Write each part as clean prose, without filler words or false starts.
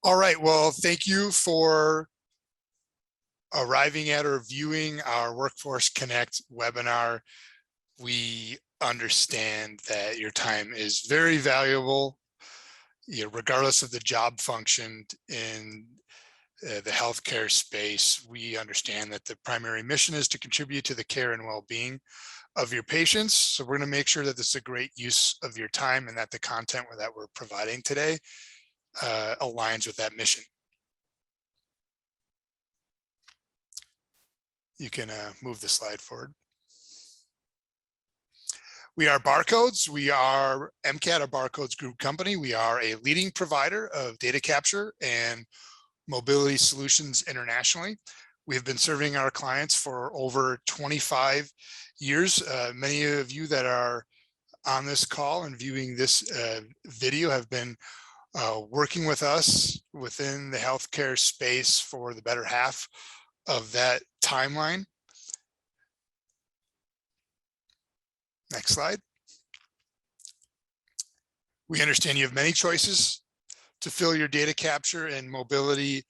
All right, well, thank you for arriving at or viewing our Workforce Connect webinar. We understand that your time is very valuable, regardless of the job function in the healthcare space. We understand that the primary mission is to contribute to the care and well-being of your patients. So we're going to make sure that this is a great use of your time and that the content that we're providing today aligns with that mission. You can move the slide forward. We are Barcodes. We are MCAT, a Barcodes group company. We are a leading provider of data capture and mobility solutions internationally. We have been serving our clients for over 25 years. Many of you that are on this call and viewing this video have been working with us within the healthcare space for the better half of that timeline. Next slide. We understand you have many choices to fill your data capture and mobility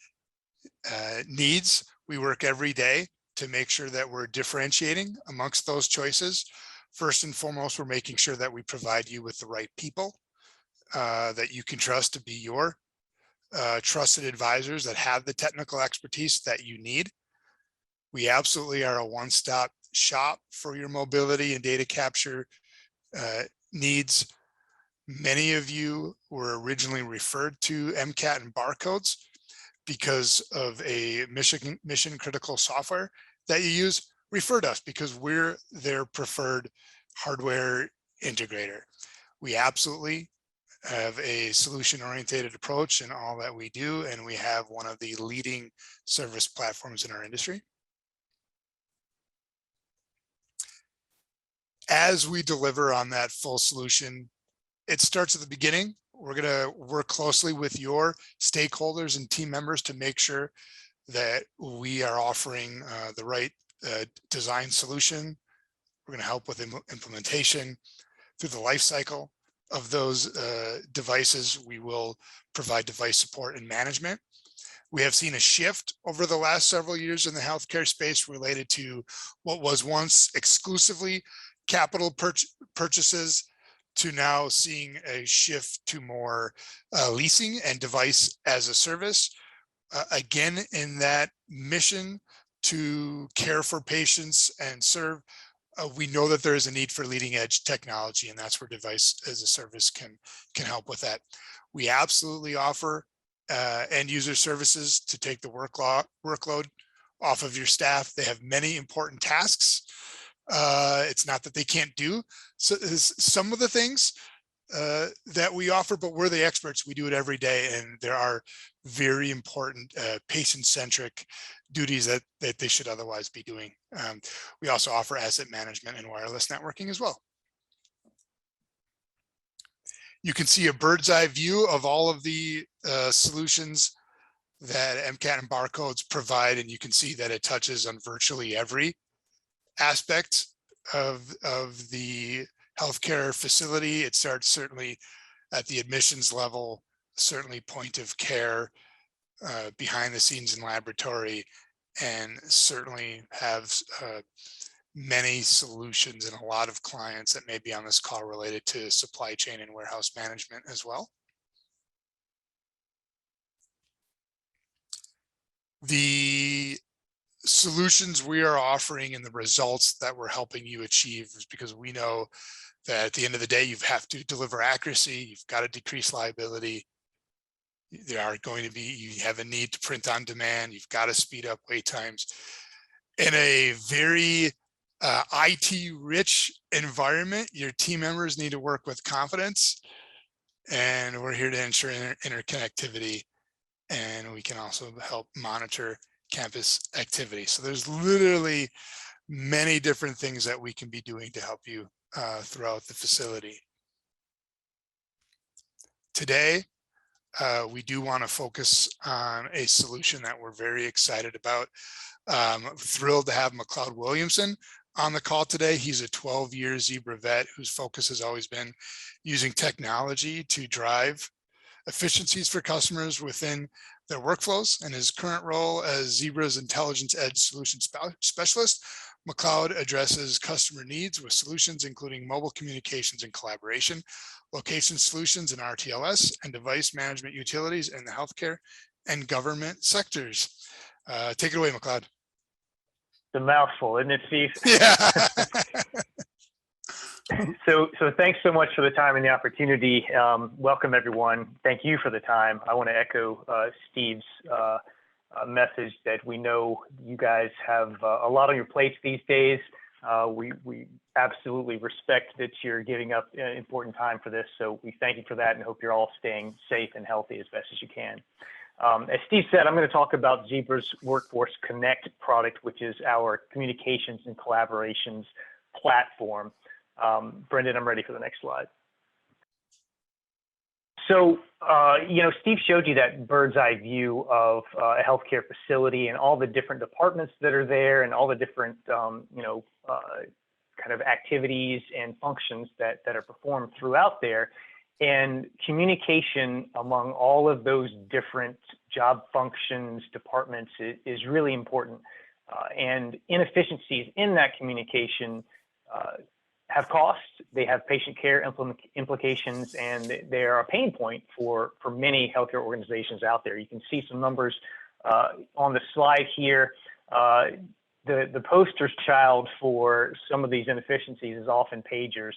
needs. We work every day to make sure that we're differentiating amongst those choices. First and foremost, we're making sure that we provide you with the right people that you can trust to be your trusted advisors that have the technical expertise that you need. We absolutely are a one-stop shop for your mobility and data capture needs. Many of you were originally referred to MCAT and Barcodes because of a mission critical software that you use. Refer to us because we're their preferred hardware integrator. We absolutely have a solution-oriented approach in all that we do, and we have one of the leading service platforms in our industry. As we deliver on that full solution, it starts at the beginning. We're going to work closely with your stakeholders and team members to make sure that we are offering the right design solution. We're going to help with implementation through the life cycle of those devices. We will provide device support and management. We have seen a shift over the last several years in the healthcare space related to what was once exclusively capital purchases to now seeing a shift to more leasing and device as a service. Again, in that mission to care for patients and serve, we know that there is a need for leading edge technology, and that's where device as a service can help with that. We absolutely offer end user services to take the workload off of your staff. They have many important tasks. It's not that they can't do some of the things that we offer, but we're the experts. We do it every day, and there are very important patient-centric duties that they should otherwise be doing. We also offer asset management and wireless networking as well. You can see a bird's eye view of all of the solutions that MCAT and Barcodes provide, and you can see that it touches on virtually every aspect of the healthcare facility. It starts certainly at the admissions level, certainly point of care, behind the scenes in laboratory, and certainly have many solutions and a lot of clients that may be on this call related to supply chain and warehouse management as well. The solutions we are offering and the results that we're helping you achieve is because we know that at the end of the day, you have to deliver accuracy, you've got to decrease liability. There are going to be, you have a need to print on demand, you've got to speed up wait times. In a very IT rich environment, your team members need to work with confidence, and we're here to ensure interconnectivity, and we can also help monitor campus activity. So there's literally many different things that we can be doing to help you throughout the facility. Today, we do want to focus on a solution that we're very excited about. Thrilled to have Mcleod Williamson on the call today. He's a 12-year Zebra vet whose focus has always been using technology to drive efficiencies for customers within their workflows. In his current role as Zebra's Intelligence Edge Solution Specialist, Mcleod addresses customer needs with solutions including mobile communications and collaboration, location solutions in RTLS, and device management utilities in the healthcare and government sectors. Take it away, Mcleod. The mouthful, isn't it, Steve? Yeah. So thanks so much for the time and the opportunity. Welcome, everyone. Thank you for the time. I want to echo Steve's message that we know you guys have a lot on your plates these days. We absolutely respect that you're giving up important time for this. So we thank you for that and hope you're all staying safe and healthy as best as you can. As Steve said, I'm going to talk about Zebra's Workforce Connect product, which is our communications and collaborations platform. Brendan, I'm ready for the next slide. So, Steve showed you that bird's eye view of a healthcare facility and all the different departments that are there and all the different, kind of activities and functions that are performed throughout there. And communication among all of those different job functions, departments is really important. And inefficiencies in that communication have costs, they have patient care implications, and they are a pain point for many healthcare organizations out there. You can see some numbers on the slide here. The poster child for some of these inefficiencies is often pagers.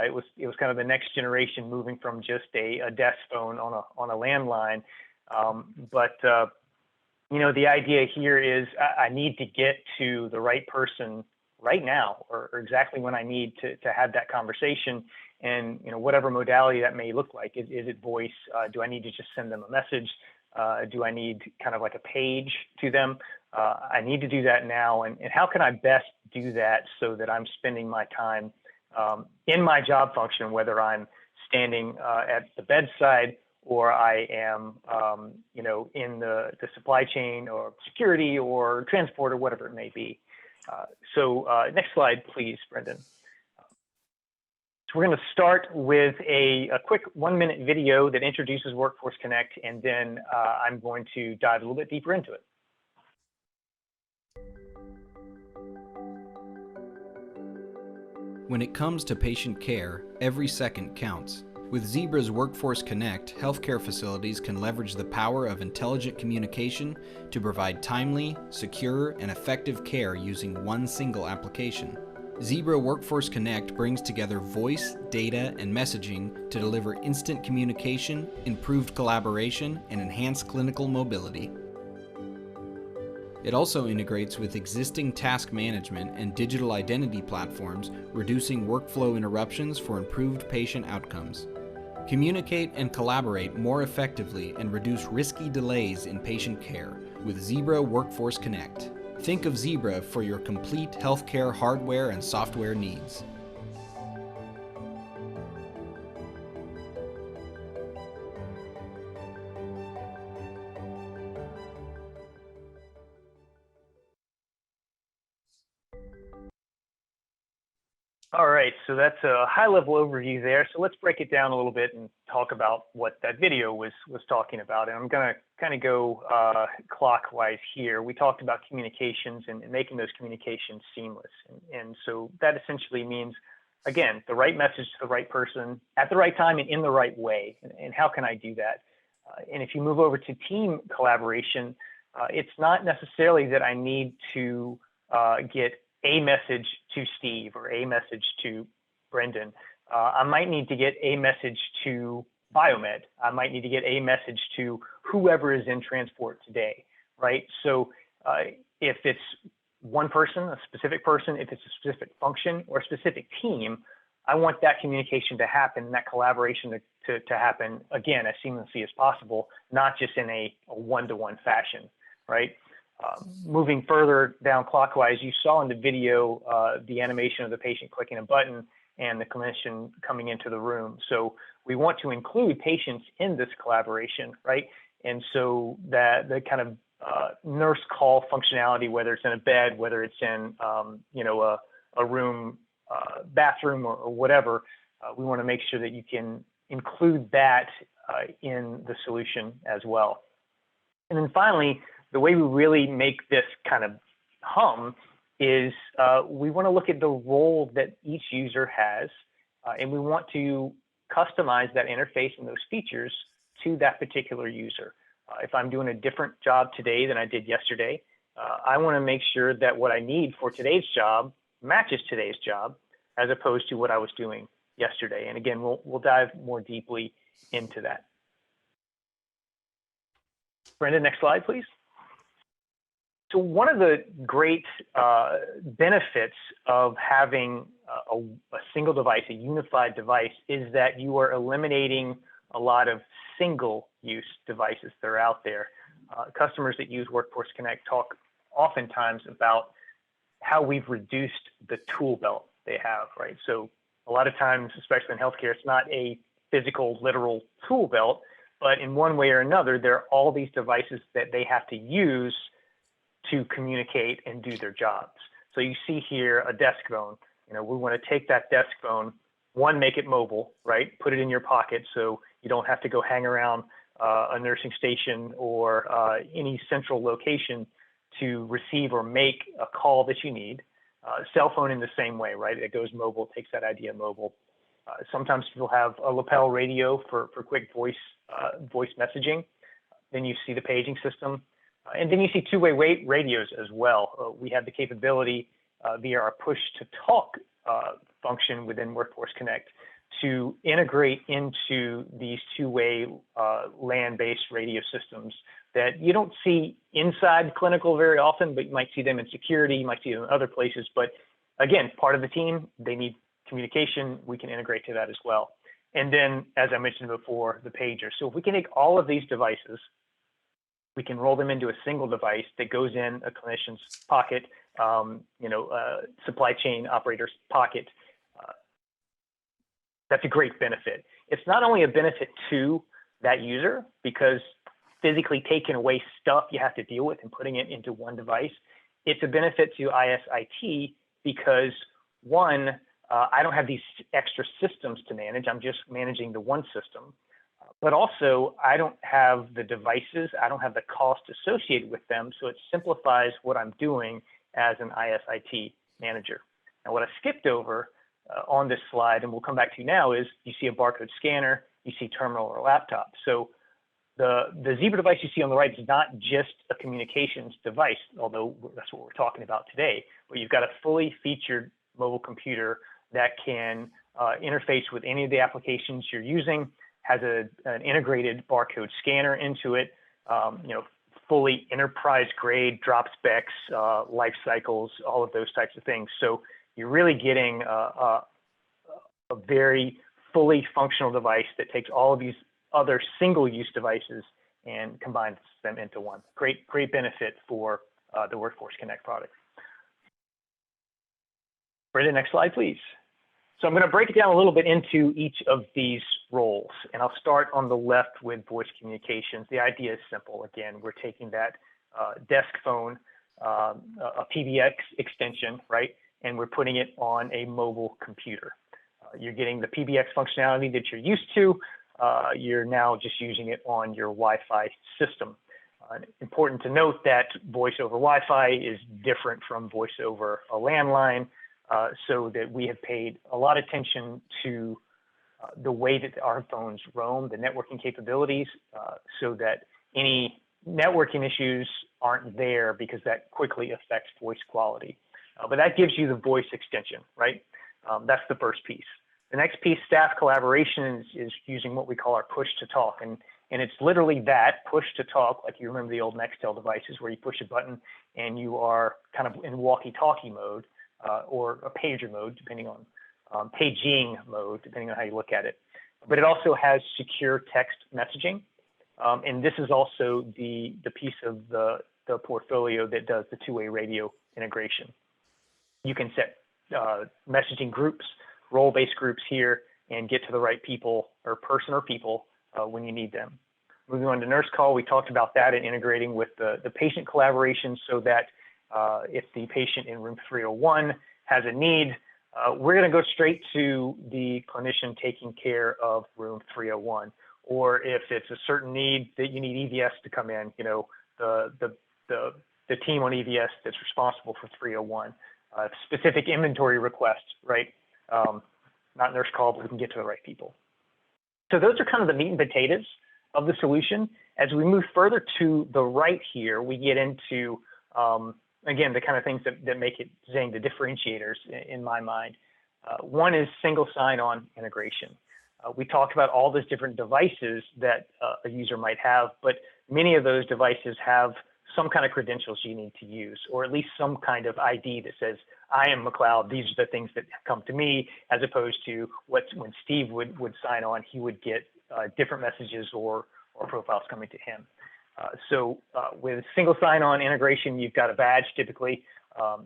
It was kind of the next generation moving from just a desk phone on a landline. The idea here is I need to get to the right person right now, or exactly when I need to have that conversation, and whatever modality that may look like. Is it voice? Do I need to just send them a message? Do I need kind of like a page to them? I need to do that now, and how can I best do that so that I'm spending my time in my job function, whether I'm standing at the bedside or I am, in the supply chain or security or transport or whatever it may be. Next slide, please, Brendan. So we're going to start with a quick 1-minute video that introduces Workforce Connect, and then I'm going to dive a little bit deeper into it. When it comes to patient care, every second counts. With Zebra's Workforce Connect, healthcare facilities can leverage the power of intelligent communication to provide timely, secure, and effective care using one single application. Zebra Workforce Connect brings together voice, data, and messaging to deliver instant communication, improved collaboration, and enhanced clinical mobility. It also integrates with existing task management and digital identity platforms, reducing workflow interruptions for improved patient outcomes. Communicate and collaborate more effectively and reduce risky delays in patient care with Zebra Workforce Connect. Think of Zebra for your complete healthcare hardware and software needs. All right, so that's a high-level overview there. So let's break it down a little bit and talk about what that video was talking about. And I'm going to kind of go clockwise here. We talked about communications and making those communications seamless. And so that essentially means, again, the right message to the right person at the right time and in the right way. And how can I do that? And if you move over to team collaboration, it's not necessarily that I need to get a message to Steve or a message to Brendan. I might need to get a message to Biomed. I might need to get a message to whoever is in transport today, right? So if it's one person, a specific person, if it's a specific function or a specific team, I want that communication to happen, that collaboration to happen, again, as seamlessly as possible, not just in a one-to-one fashion, right? Moving further down clockwise, you saw in the video the animation of the patient clicking a button and the clinician coming into the room. So we want to include patients in this collaboration, right? And so that the kind of nurse call functionality, whether it's in a bed, whether it's in a room, bathroom, or whatever, we want to make sure that you can include that in the solution as well. And then finally, the way we really make this kind of hum is we want to look at the role that each user has, and we want to customize that interface and those features to that particular user. If I'm doing a different job today than I did yesterday, I want to make sure that what I need for today's job matches today's job as opposed to what I was doing yesterday. And again, we'll dive more deeply into that. Brenda, next slide, please. So one of the great benefits of having a single device, a unified device, is that you are eliminating a lot of single-use devices that are out there. Customers that use Workforce Connect talk oftentimes about how we've reduced the tool belt they have, right? So a lot of times, especially in healthcare, it's not a physical, literal tool belt, but in one way or another, there are all these devices that they have to use to communicate and do their jobs. So you see here a desk phone. You know, we want to take that desk phone, one, make it mobile, right? Put it in your pocket so you don't have to go hang around a nursing station or any central location to receive or make a call that you need. Cell phone in the same way, right? It goes mobile, takes that idea mobile. Sometimes people have a lapel radio for quick voice messaging. Then you see the paging system. And then you see two-way radios as well. We have the capability via our push-to-talk function within Workforce Connect to integrate into these two-way LAN-based radio systems that you don't see inside clinical very often, but you might see them in security, you might see them in other places. But again, part of the team, they need communication. We can integrate to that as well. And then, as I mentioned before, the pager. So if we can take all of these devices, we can roll them into a single device that goes in a clinician's pocket, supply chain operator's pocket. That's a great benefit. It's not only a benefit to that user because physically taking away stuff you have to deal with and putting it into one device. It's a benefit to ISIT because one, I don't have these extra systems to manage. I'm just managing the one system. But also, I don't have the devices, I don't have the cost associated with them, so it simplifies what I'm doing as an ISIT manager. Now, what I skipped over on this slide, and we'll come back to now, is you see a barcode scanner, you see terminal or laptop. So the Zebra device you see on the right is not just a communications device, although that's what we're talking about today, but you've got a fully featured mobile computer that can interface with any of the applications you're using, has an integrated barcode scanner into it, fully enterprise grade, drop specs, life cycles, all of those types of things. So you're really getting a very fully functional device that takes all of these other single-use devices and combines them into one. Great benefit for the Workforce Connect product. Brenda, next slide, please. So I'm going to break it down a little bit into each of these roles, and I'll start on the left with voice communications. The idea is simple. Again, we're taking that desk phone, a PBX extension, right, and we're putting it on a mobile computer. You're getting the PBX functionality that you're used to. You're now just using it on your Wi-Fi system. Important to note that voice over Wi-Fi is different from voice over a landline. So that we have paid a lot of attention to the way that our phones roam, the networking capabilities, so that any networking issues aren't there because that quickly affects voice quality. But that gives you the voice extension, right? That's the first piece. The next piece, staff collaboration, is using what we call our push to talk. And it's literally that, push to talk, like you remember the old Nextel devices where you push a button and you are kind of in walkie-talkie mode. Or a pager mode, depending on paging mode, depending on how you look at it. But it also has secure text messaging. And this is also the piece of the portfolio that does the two-way radio integration. You can set messaging groups, role-based groups here, and get to the right people or person or people when you need them. Moving on to nurse call, we talked about that and integrating with the patient collaboration so that if the patient in room 301 has a need, we're going to go straight to the clinician taking care of room 301. Or if it's a certain need that you need EVS to come in, you know, the team on EVS that's responsible for 301, specific inventory requests, right? Not nurse call, but we can get to the right people. So those are kind of the meat and potatoes of the solution. As we move further to the right here, we get into, again, the kind of things that make it, Zane, the differentiators in my mind. One is single sign-on integration. We talked about all those different devices that a user might have, but many of those devices have some kind of credentials you need to use, or at least some kind of ID that says, I am Mcleod, these are the things that come to me, as opposed to when Steve would sign on, he would get different messages or profiles coming to him. So with single sign-on integration, you've got a badge typically.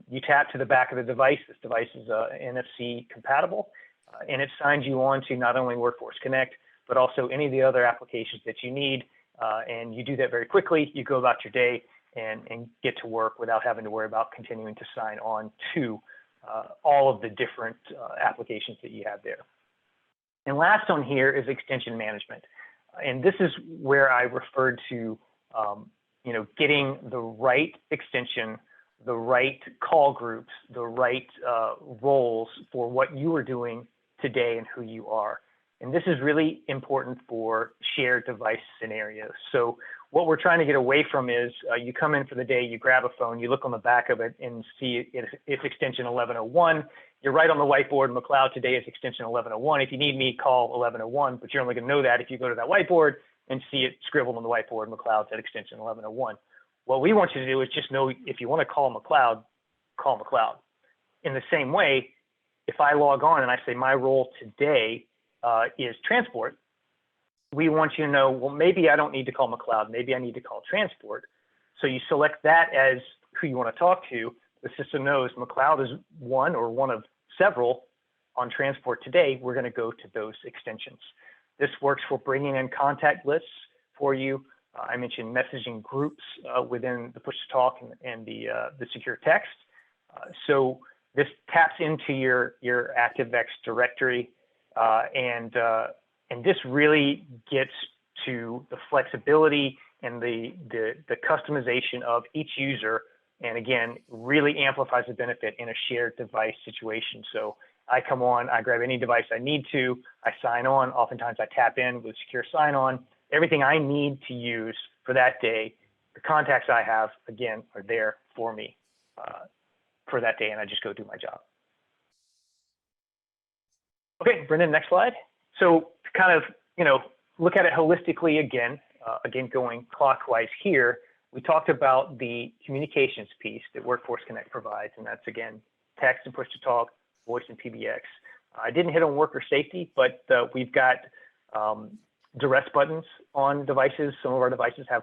You tap to the back of the device. This device is NFC compatible, and it signs you on to not only Workforce Connect, but also any of the other applications that you need. And you do that very quickly. You go about your day and get to work without having to worry about continuing to sign on to all of the different applications that you have there. And last on here is extension management. And this is where I referred to, you know, getting the right extension, the right call groups, the right roles for what you are doing today and who you are. And this is really important for shared device scenarios. So what we're trying to get away from is you come in for the day, you grab a phone, you look on the back of it and see it's extension 1101. You're right on the whiteboard, Mcleod today is extension 1101. If you need me, call 1101, but you're only going to know that if you go to that whiteboard and see it scribbled on the whiteboard, Mcleod's at extension 1101. What we want you to do is just know if you want to call Mcleod, call Mcleod. In the same way, if I log on and I say my role today is transport, we want you to know, well, maybe I don't need to call Mcleod, maybe I need to call transport. So you select that as who you want to talk to. The system knows Mcleod is one or one of several on transport today. We're going to go to those extensions. This works for bringing in contact lists for you. I mentioned messaging groups within the push-to-talk and the secure text. So this taps into your ActiveX directory, and this really gets to the flexibility and the customization of each user, and again, really amplifies the benefit in a shared device situation. So I come on, I grab any device I need to, I sign on, oftentimes I tap in with secure sign-on. Everything I need to use for that day, the contacts I have, again, are there for me for that day, and I just go do my job. Okay, Brendan, next slide. So to kind of, you know, look at it holistically again, going clockwise here, we talked about the communications piece that Workforce Connect provides, and that's, again, text and push-to-talk, voice and PBX. I didn't hit on worker safety, but we've got duress buttons on devices. Some of our devices have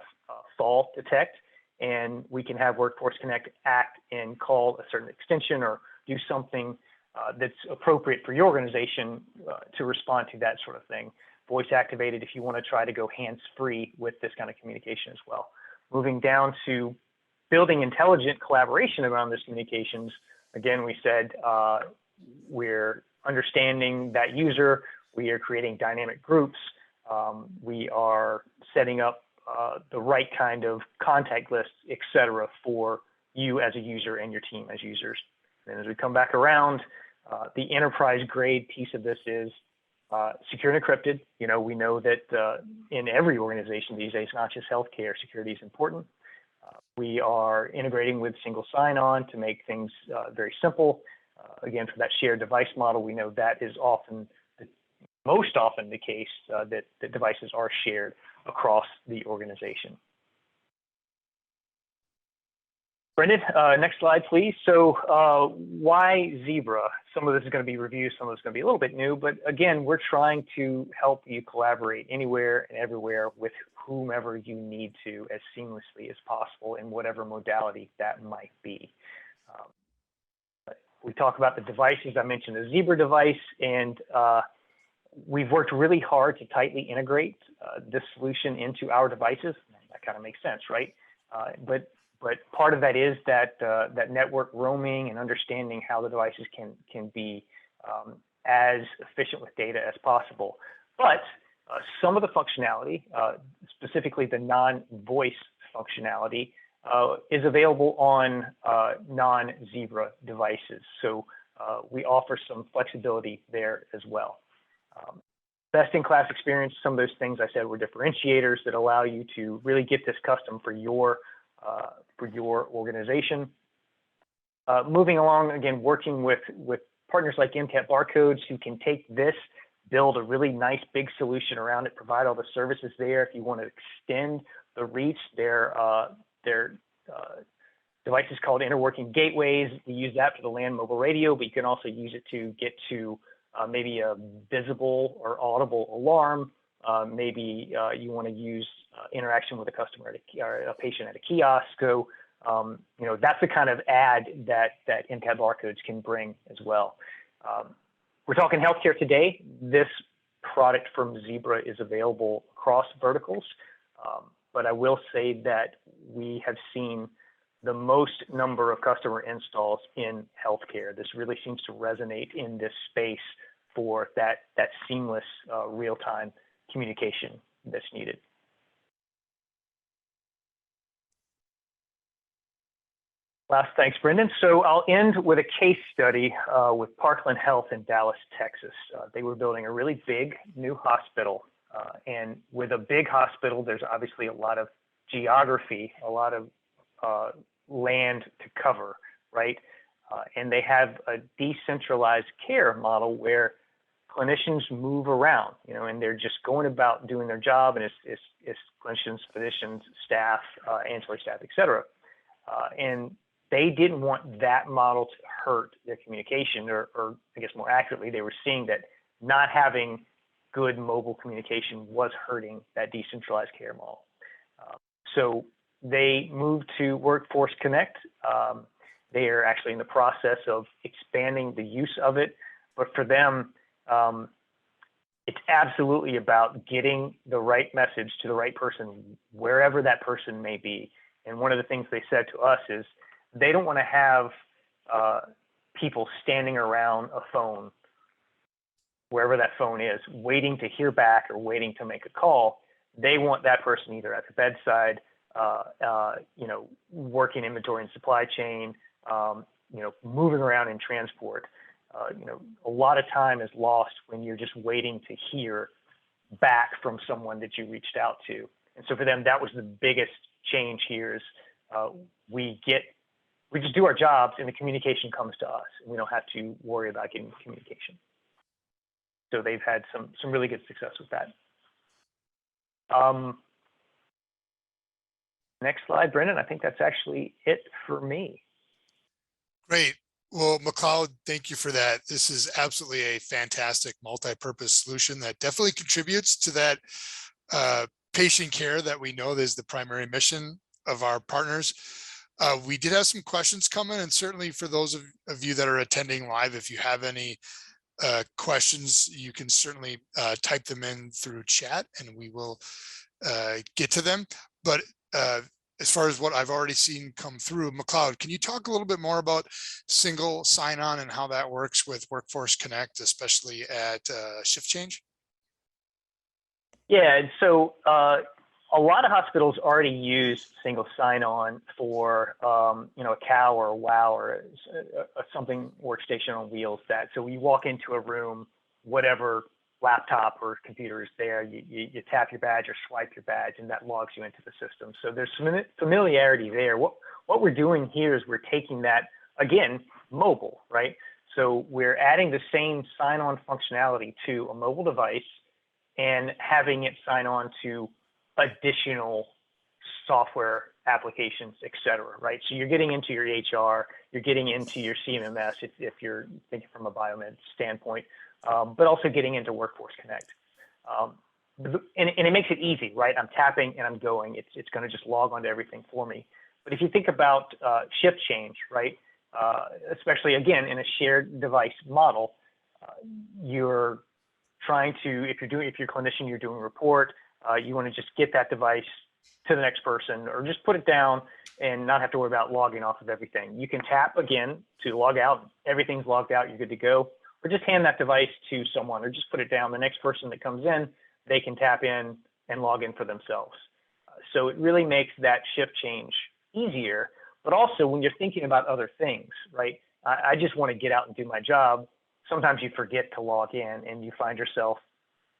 fall detect, and we can have Workforce Connect act and call a certain extension or do something that's appropriate for your organization to respond to that sort of thing. Voice activated if you want to try to go hands-free with this kind of communication as well. Moving down to building intelligent collaboration around this communications, again, we said we're understanding that user, we are creating dynamic groups, we are setting up the right kind of contact lists, et cetera, for you as a user and your team as users. And as we come back around, the enterprise grade piece of this is secure and encrypted. You know, we know that in every organization these days, not just healthcare, security is important. We are integrating with single sign-on to make things very simple. Again, for that shared device model, we know that is often, most often the case that the devices are shared across the organization. Brendan, next slide, please. So why Zebra? Some of this is going to be review, some of this is going to be a little bit new, but again, we're trying to help you collaborate anywhere and everywhere with whomever you need to as seamlessly as possible in whatever modality that might be. We talk about the devices. I mentioned the Zebra device, and we've worked really hard to tightly integrate this solution into our devices. That kind of makes sense, right? But part of that is that that network roaming and understanding how the devices can be as efficient with data as possible. But some of the functionality, specifically the non-voice functionality, is available on non-Zebra devices. So we offer some flexibility there as well. Best-in-class experience, some of those things I said were differentiators that allow you to really get this custom for your organization. Moving along, again, working with partners like MCAT Barcodes who can take this, build a really nice big solution around it, provide all the services there. If you want to extend the reach, their devices called interworking gateways. We use that for the LAN mobile radio, but you can also use it to get to maybe a visible or audible alarm. Maybe you want to use interaction with a customer or a patient at a kiosk. So you know, that's the kind of add that MCAT Barcodes can bring as well. We're talking healthcare today. This product from Zebra is available across verticals, but I will say that we have seen the most number of customer installs in healthcare. This really seems to resonate in this space for that seamless real-time communication that's needed. Last, thanks, Brendan. So I'll end with a case study with Parkland Health in Dallas, Texas. They were building a really big new hospital. And with a big hospital, there's obviously a lot of geography, a lot of land to cover, right? And they have a decentralized care model where clinicians move around, you know, and they're just going about doing their job, and it's clinicians, physicians, staff, ancillary staff, et cetera. And they didn't want that model to hurt their communication, or I guess more accurately, they were seeing that not having good mobile communication was hurting that decentralized care model. So they moved to Workforce Connect. They are actually in the process of expanding the use of it, but for them, it's absolutely about getting the right message to the right person, wherever that person may be. And one of the things they said to us is they don't want to have people standing around a phone, wherever that phone is, waiting to hear back or waiting to make a call. They want that person either at the bedside, you know, working inventory and supply chain, you know, moving around in transport. You know, a lot of time is lost when you're just waiting to hear back from someone that you reached out to. And so for them, that was the biggest change here is we just do our jobs and the communication comes to us, and we don't have to worry about getting communication. So they've had some really good success with that. Next slide, Brendan. I think that's actually it for me. Great. Well, Mcleod, thank you for that. This is absolutely a fantastic multi-purpose solution that definitely contributes to that patient care that we know is the primary mission of our partners. We did have some questions coming, and certainly for those of you that are attending live, if you have any questions, you can certainly type them in through chat and we will get to them. But as far as what I've already seen come through, Mcleod, can you talk a little bit more about single sign-on and how that works with Workforce Connect, especially at shift change? Yeah, so a lot of hospitals already use single sign-on for you know, a COW or a WOW or something workstation on wheels. That so you walk into a room, whatever laptop or computer is there, you tap your badge or swipe your badge, and that logs you into the system. So there's some familiarity there. What we're doing here is we're taking that, again, mobile, right? So we're adding the same sign-on functionality to a mobile device and having it sign on to additional software applications, et cetera, right? So you're getting into your HR, you're getting into your CMMS if you're thinking from a biomed standpoint, but also getting into Workforce Connect. And it makes it easy, right? I'm tapping and I'm going. It's going to just log onto everything for me. But if you think about shift change, right? Especially again in a shared device model, you're trying to, if you're a clinician, you're doing a report, you want to just get that device to the next person, or just put it down and not have to worry about logging off of everything. You can tap again to log out. Everything's logged out. You're good to go. or just hand that device to someone, or just put it down. The next person that comes in, they can tap in and log in for themselves. So it really makes that shift change easier. But also when you're thinking about other things, right? I just want to get out and do my job. Sometimes you forget to log in and you find yourself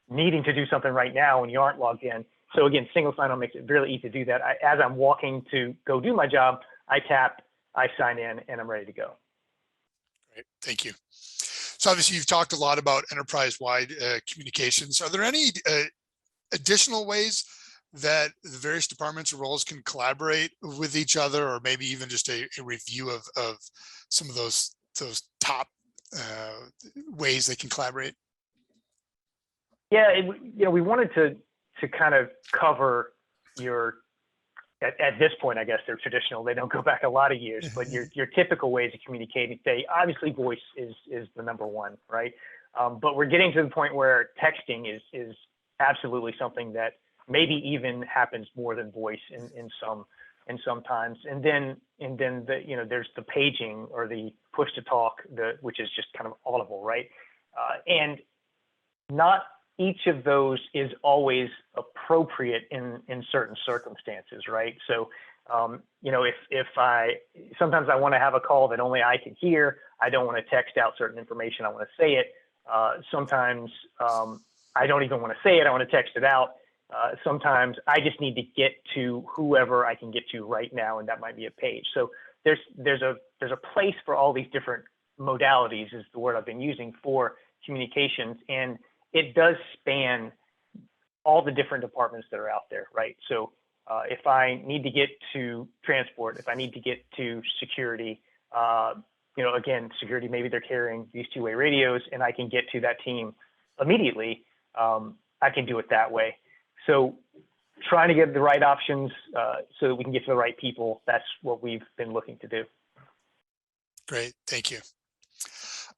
needing to do something right now when you aren't logged in. So again, single sign-on makes it really easy to do that. As I'm walking to go do my job, I tap, I sign in, and I'm ready to go. Great, thank you. So obviously you've talked a lot about enterprise-wide communications. Are there any additional ways that the various departments or roles can collaborate with each other, or maybe even just a review of some of those top ways they can collaborate? Yeah, we wanted to kind of cover your, at this point, I guess they're traditional. They don't go back a lot of years, but your typical ways of communicating. Say, obviously, voice is the number one, right? But we're getting to the point where texting is absolutely something that maybe even happens more than voice in some times. And then there's the paging or the push to talk, which is just kind of audible, right? And not each of those is always appropriate in certain circumstances, right? So, sometimes I want to have a call that only I can hear. I don't want to text out certain information. I want to say it. Sometimes I don't even want to say it. I want to text it out. Sometimes I just need to get to whoever I can get to right now, and that might be a page. So there's a place for all these different modalities, is the word I've been using, for communications, and it does span all the different departments that are out there, right? So if I need to get to transport, if I need to get to security, again, security, maybe they're carrying these two-way radios, and I can get to that team immediately. I can do it that way. So trying to get the right options so that we can get to the right people, that's what we've been looking to do. Great, thank you.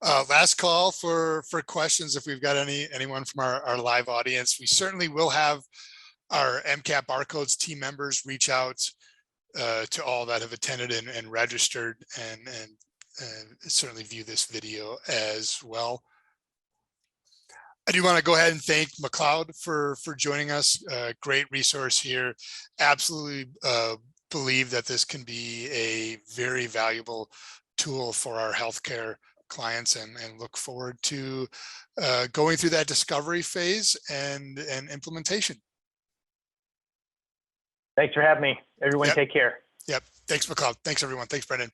Last call for questions. If we've got anyone from our live audience, we certainly will have our MCAP Barcodes team members reach out to all that have attended and registered, and certainly view this video as well. I do want to go ahead and thank Mcleod for joining us. Great resource here. Absolutely believe that this can be a very valuable tool for our healthcare clients, and look forward to going through that discovery phase and implementation. Thanks for having me. Everyone, Yep. Take care. Yep. Thanks, Mcleod. Thanks, everyone. Thanks, Brendan.